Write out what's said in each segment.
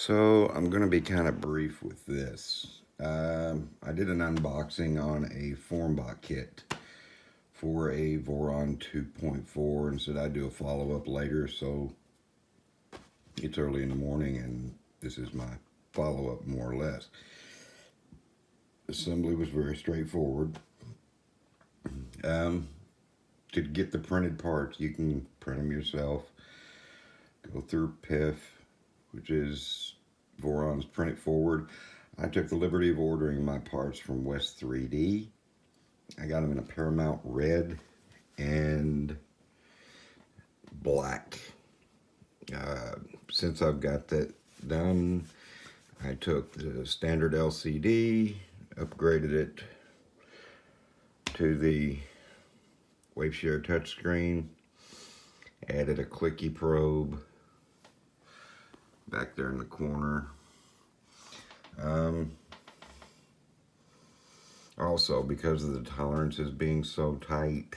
So I'm going to be kind of brief with this. I did an unboxing on a Formbot kit for a Voron 2.4 and said I'd do a follow-up later. So it's early in the morning and this is my follow-up more or less. Assembly was very straightforward. To get the printed parts, you can print them yourself. Go through PIF, which is Voron's Print It Forward. I took the liberty of ordering my parts from West 3D. I got them in a Paramount red and black. Since I've got that done, I took the standard LCD, upgraded it to the WaveShare touchscreen, added a clicky probe back there in the corner. Also, because of the tolerances being so tight,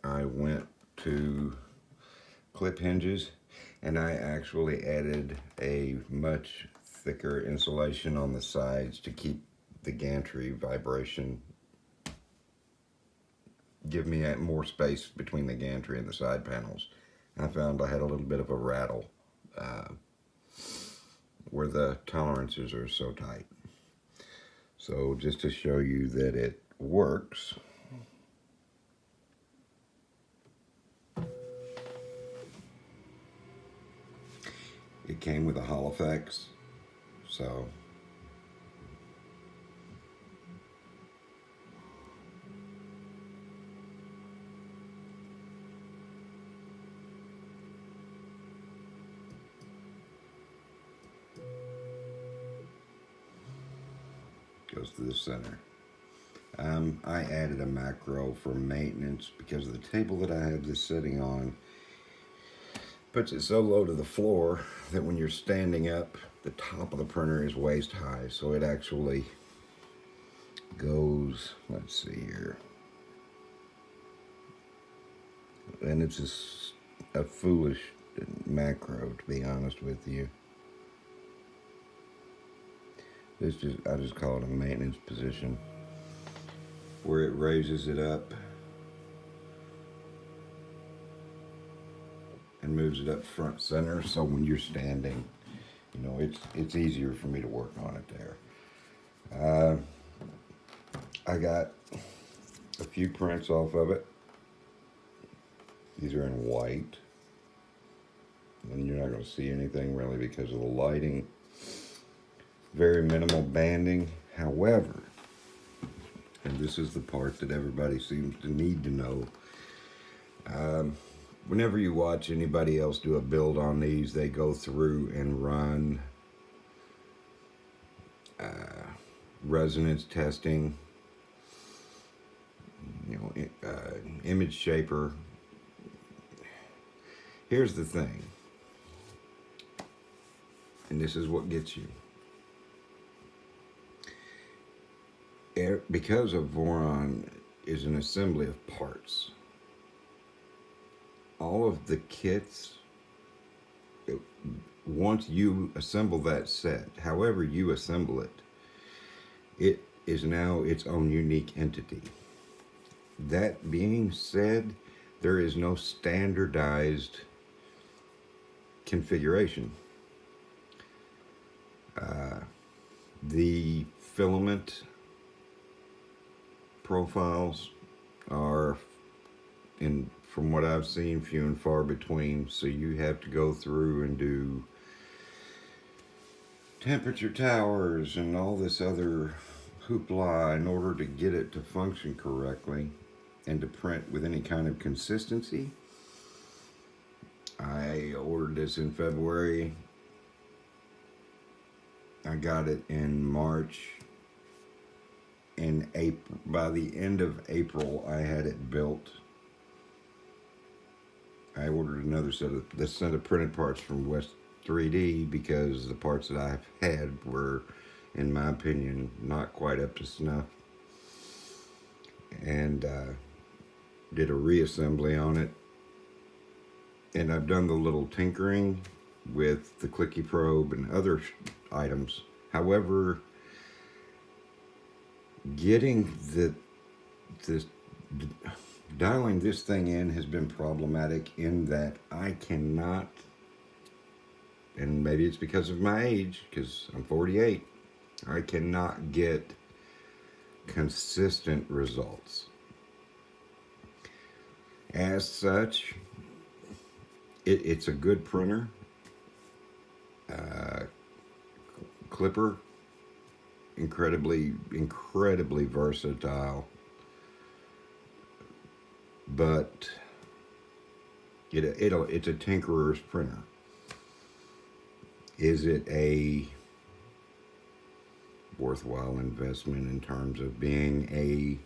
I went to clip hinges and I actually added a much thicker insulation on the sides to keep the gantry vibration, give me more space between the gantry and the side panels. I found I had a little bit of a rattle where the tolerances are so tight. So just to show you that it works, it came with a Holofax, so goes to the center. I added a macro for maintenance because of the table that I have this sitting on puts it so low to the floor that when you're standing up, the top of the printer is waist high. So it actually goes, let's see here. And it's just a foolish macro, to be honest with you. I just call it a maintenance position, where it raises it up and moves it up front center, so when you're standing, you know, it's easier for me to work on it there. I got a few prints off of it. These are in white, and you're not going to see anything really because of the lighting. Very minimal banding. However, and this is the part that everybody seems to need to know, whenever you watch anybody else do a build on these, they go through and run resonance testing, you know, image shaper. Here's the thing, and this is what gets you. Because of Voron is an assembly of parts, all of the kits, once you assemble that set, however you assemble it, it is now its own unique entity. That being said, there is no standardized configuration. The filament profiles are, from what I've seen, few and far between, so you have to go through and do temperature towers and all this other hoopla in order to get it to function correctly and to print with any kind of consistency. I ordered this in February. I got it in March. In April, by the end of April, I had it built. I ordered another set of printed parts from West 3D because the parts that I've had were, in my opinion, not quite up to snuff. And did a reassembly on it. And I've done the little tinkering with the clicky probe and other items. However, getting this dialing this thing in has been problematic in that I cannot, and maybe it's because of my age, because I'm 48, I cannot get consistent results. As such, it's a good printer, uh, clipper, incredibly versatile, but it's a tinkerer's printer. Is it a worthwhile investment in terms of being a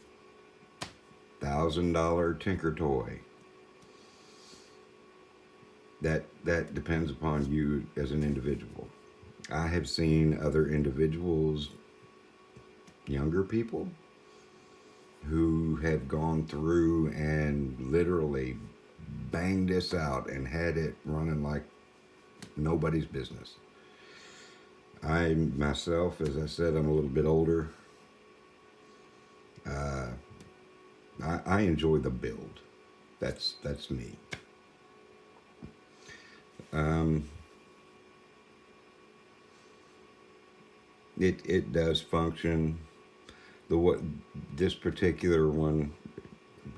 $1,000 tinker toy? That depends upon you as an individual. I have seen other individuals, younger people, who have gone through and literally banged this out and had it running like nobody's business. I myself, as I said, I'm a little bit older. Uh, I enjoy the build. That's me. Um, it does function. What this particular one,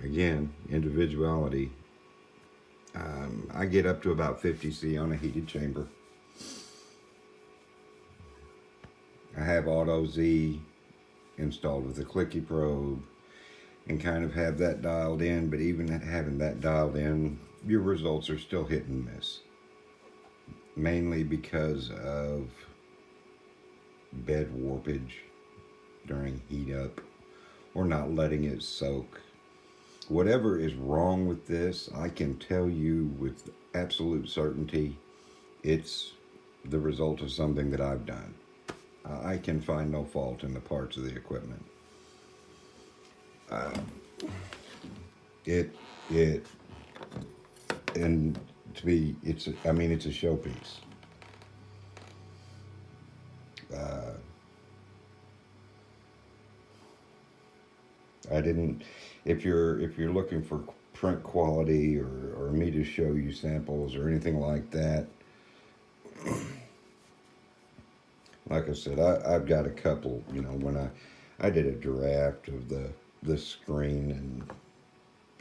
again, individuality. I get up to about 50C on a heated chamber. I have Auto Z installed with a clicky probe and kind of have that dialed in, but even having that dialed in, your results are still hit and miss. Mainly because of bed warpage during heat up or not letting it soak. Whatever is wrong with this, I can tell you with absolute certainty, it's the result of something that I've done. I can find no fault in the parts of the equipment. It and to me, it's a showpiece. I didn't. If you're looking for print quality or me to show you samples or anything like that, like I said, I've got a couple. You know, when I did a draft of the screen and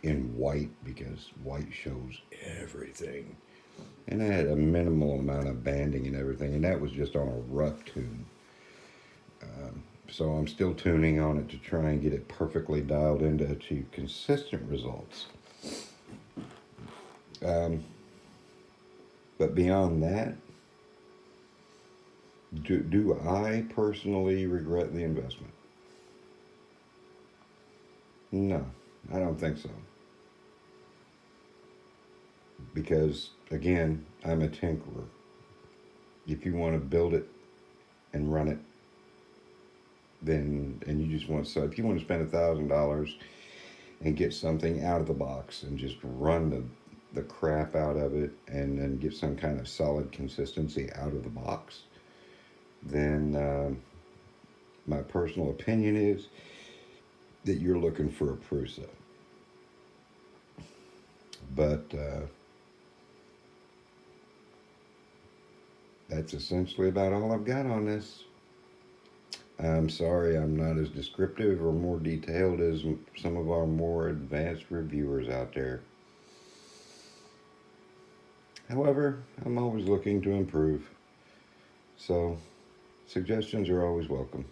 in white because white shows everything, and I had a minimal amount of banding and everything, and that was just on a rough tune. So I'm still tuning on it to try and get it perfectly dialed in to achieve consistent results. But beyond that, do I personally regret the investment? No, I don't think so. Because, again, I'm a tinkerer. If you want to build it and run it, then, and you just want, so if you want to spend $1,000 and get something out of the box and just run the crap out of it and then get some kind of solid consistency out of the box, then my personal opinion is that you're looking for a Prusa. But that's essentially about all I've got on this. I'm sorry I'm not as descriptive or more detailed as some of our more advanced reviewers out there. However, I'm always looking to improve, so suggestions are always welcome.